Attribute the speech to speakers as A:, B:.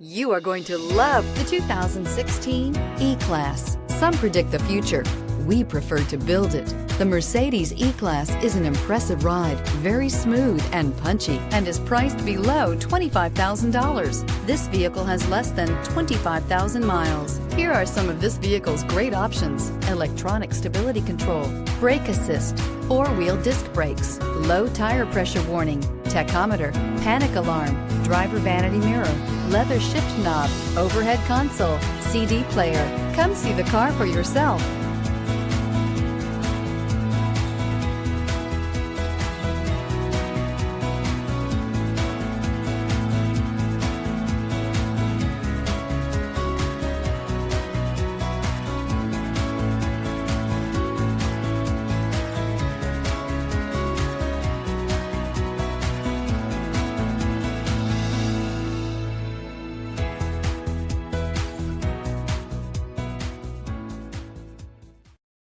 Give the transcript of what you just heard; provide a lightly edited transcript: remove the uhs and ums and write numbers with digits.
A: You are going to love the 2016 E-Class. Some predict the future. We prefer to build it. The Mercedes E-Class is an impressive ride, very smooth and punchy, and is priced below $25,000. This vehicle has less than 25,000 miles. Here are some of this vehicle's great options: electronic stability control, brake assist, four-wheel disc brakes, low tire pressure warning, tachometer, panic alarm, driver vanity mirror, leather shift knob, overhead console, CD player. Come see the car for yourself.